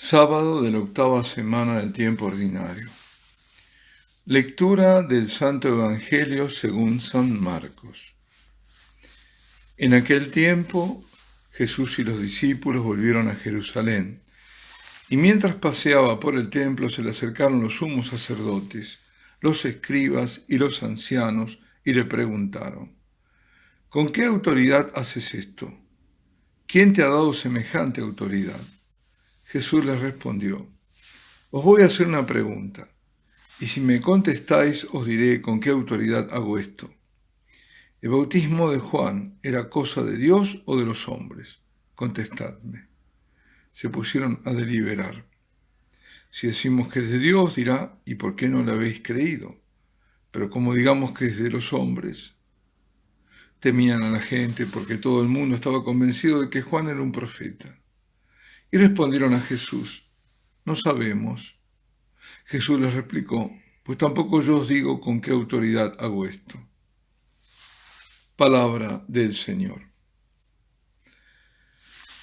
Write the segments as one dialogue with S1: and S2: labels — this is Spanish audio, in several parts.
S1: Sábado de la octava semana del tiempo ordinario. Lectura del Santo Evangelio según San Marcos. En aquel tiempo, Jesús y los discípulos volvieron a Jerusalén, y mientras paseaba por el templo se le acercaron los sumos sacerdotes, los escribas y los ancianos, y le preguntaron: ¿Con qué autoridad haces esto? ¿Quién te ha dado semejante autoridad? Jesús les respondió: Os voy a hacer una pregunta, y si me contestáis os diré con qué autoridad hago esto. ¿El bautismo de Juan era cosa de Dios o de los hombres? Contestadme. Se pusieron a deliberar. Si decimos que es de Dios, dirá: ¿y por qué no le habéis creído? Pero como digamos que es de los hombres, temían a la gente porque todo el mundo estaba convencido de que Juan era un profeta. Y respondieron a Jesús: No sabemos. Jesús les replicó: Pues tampoco yo os digo con qué autoridad hago esto. Palabra del Señor.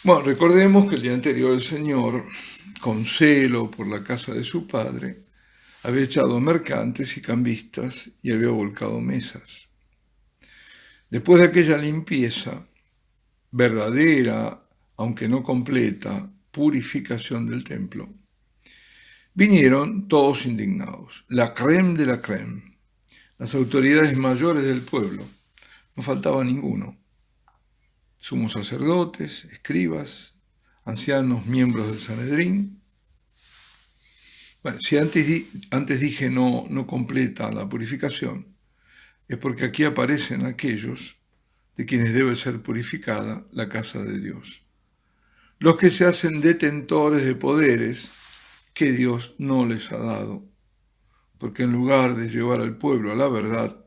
S1: Bueno, recordemos que el día anterior el Señor, con celo por la casa de su Padre, había echado mercantes y cambistas y había volcado mesas. Después de aquella limpieza, verdadera, aunque no completa, purificación del templo, vinieron todos indignados, la crème de la crème, las autoridades mayores del pueblo, no faltaba ninguno. Sumos sacerdotes, escribas, ancianos, miembros del Sanedrín. Bueno, si antes dije no completa la purificación, es porque aquí aparecen aquellos de quienes debe ser purificada la casa de Dios. Los que se hacen detentores de poderes que Dios no les ha dado, porque en lugar de llevar al pueblo a la verdad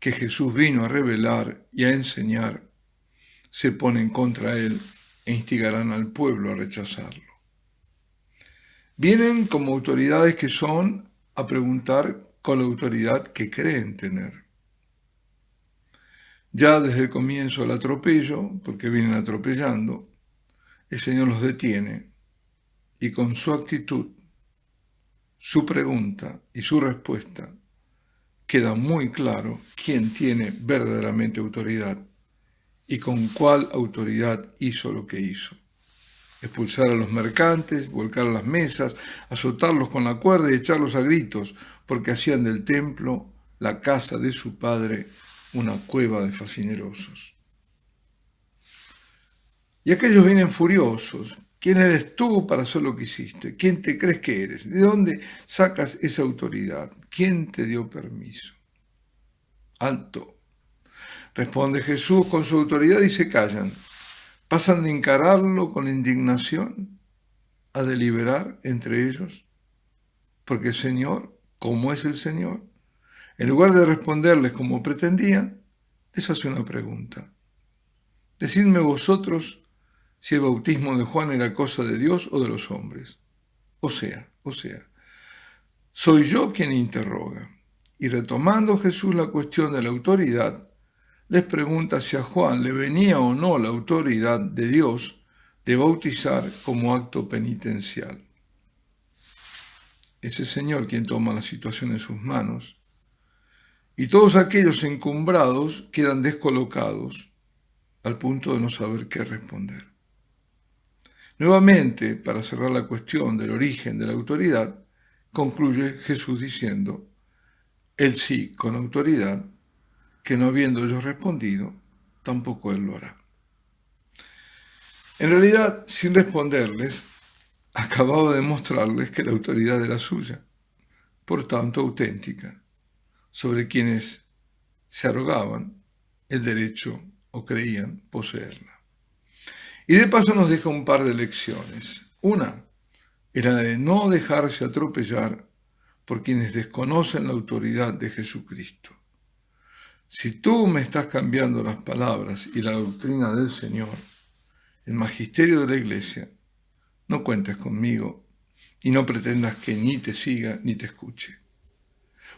S1: que Jesús vino a revelar y a enseñar, se ponen contra él e instigarán al pueblo a rechazarlo. Vienen como autoridades que son a preguntar con la autoridad que creen tener. Ya desde el comienzo del atropello, porque vienen atropellando, el Señor los detiene y con su actitud, su pregunta y su respuesta queda muy claro quién tiene verdaderamente autoridad y con cuál autoridad hizo lo que hizo. Expulsar a los mercantes, volcar las mesas, azotarlos con la cuerda y echarlos a gritos, porque hacían del templo, la casa de su padre, una cueva de facinerosos. Y aquellos vienen furiosos. ¿Quién eres tú para hacer lo que hiciste? ¿Quién te crees que eres? ¿De dónde sacas esa autoridad? ¿Quién te dio permiso? Alto. Responde Jesús con su autoridad y se callan. Pasan de encararlo con indignación a deliberar entre ellos, porque el Señor, como es el Señor, en lugar de responderles como pretendían, les hace una pregunta. Decidme vosotros si el bautismo de Juan era cosa de Dios o de los hombres. O sea, soy yo quien interroga. Y retomando Jesús la cuestión de la autoridad, les pregunta si a Juan le venía o no la autoridad de Dios de bautizar como acto penitencial. Es el Señor quien toma la situación en sus manos, y todos aquellos encumbrados quedan descolocados al punto de no saber qué responder. Nuevamente, para cerrar la cuestión del origen de la autoridad, concluye Jesús diciendo: Él sí, con autoridad, que no habiendo ellos respondido, tampoco Él lo hará. En realidad, sin responderles, acababa de mostrarles que la autoridad era suya, por tanto auténtica, sobre quienes se arrogaban el derecho o creían poseerla. Y de paso nos deja un par de lecciones. Una es la de no dejarse atropellar por quienes desconocen la autoridad de Jesucristo. Si tú me estás cambiando las palabras y la doctrina del Señor, el magisterio de la Iglesia, no cuentes conmigo y no pretendas que ni te siga ni te escuche.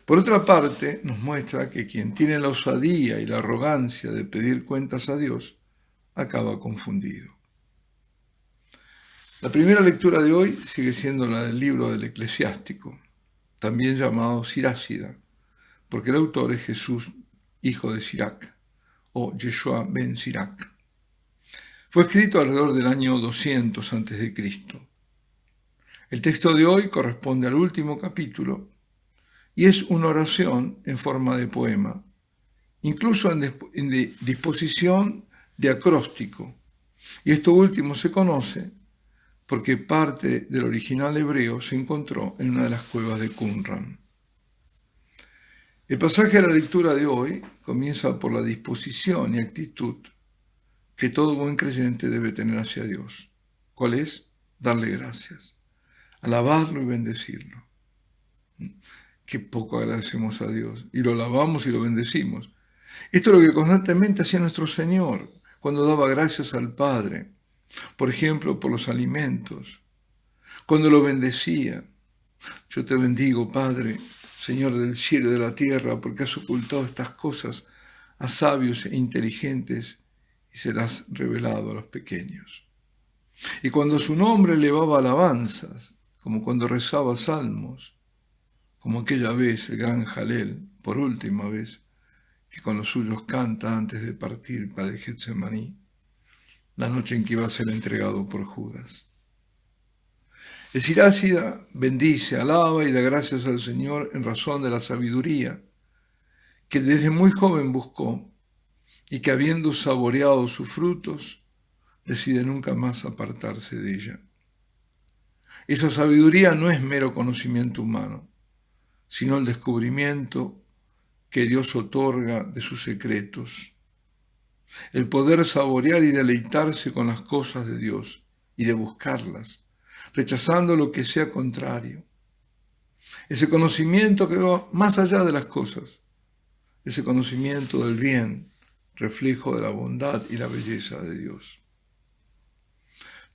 S1: Por otra parte, nos muestra que quien tiene la osadía y la arrogancia de pedir cuentas a Dios, acaba confundido. La primera lectura de hoy sigue siendo la del libro del Eclesiástico, también llamado Sirácida, porque el autor es Jesús, hijo de Sirac, o Yeshua ben Sirac. Fue escrito alrededor del año 200 a.C. El texto de hoy corresponde al último capítulo y es una oración en forma de poema, incluso en disposición de acróstico. Y esto último se conoce porque parte del original hebreo se encontró en una de las cuevas de Qumran. El pasaje de la lectura de hoy comienza por la disposición y actitud que todo buen creyente debe tener hacia Dios. ¿Cuál es? Darle gracias, alabarlo y bendecirlo. Qué poco agradecemos a Dios, y lo alabamos y lo bendecimos. Esto es lo que constantemente hacía nuestro Señor cuando daba gracias al Padre, por ejemplo, por los alimentos, cuando lo bendecía. Yo te bendigo, Padre, Señor del cielo y de la tierra, porque has ocultado estas cosas a sabios e inteligentes y se las has revelado a los pequeños. Y cuando a su nombre elevaba alabanzas, como cuando rezaba salmos, como aquella vez el gran Jalel, por última vez, que con los suyos canta antes de partir para el Getsemaní, la noche en que iba a ser entregado por Judas. El Sirácida bendice, alaba y da gracias al Señor en razón de la sabiduría que desde muy joven buscó y que habiendo saboreado sus frutos, decide nunca más apartarse de ella. Esa sabiduría no es mero conocimiento humano, sino el descubrimiento que Dios otorga de sus secretos, el poder saborear y deleitarse con las cosas de Dios y de buscarlas, rechazando lo que sea contrario. Ese conocimiento que va más allá de las cosas, ese conocimiento del bien, reflejo de la bondad y la belleza de Dios.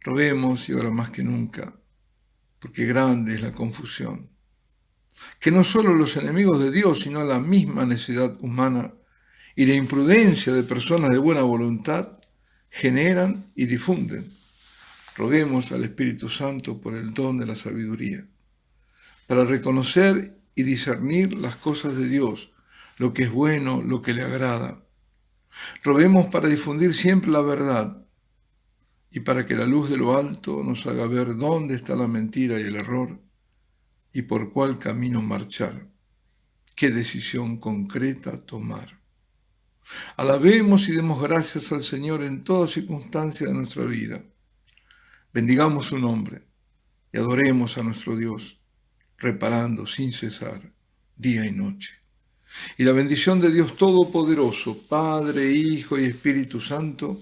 S1: Roguemos, y ahora más que nunca, porque grande es la confusión, que no solo los enemigos de Dios, sino la misma necedad humana y la imprudencia de personas de buena voluntad generan y difunden. Roguemos al Espíritu Santo por el don de la sabiduría, para reconocer y discernir las cosas de Dios, lo que es bueno, lo que le agrada. Roguemos para difundir siempre la verdad y para que la luz de lo alto nos haga ver dónde está la mentira y el error y por cuál camino marchar, qué decisión concreta tomar. Alabemos y demos gracias al Señor en toda circunstancia de nuestra vida. Bendigamos su nombre y adoremos a nuestro Dios, reparando sin cesar, día y noche. Y la bendición de Dios Todopoderoso, Padre, Hijo y Espíritu Santo,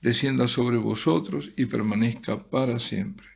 S1: descienda sobre vosotros y permanezca para siempre.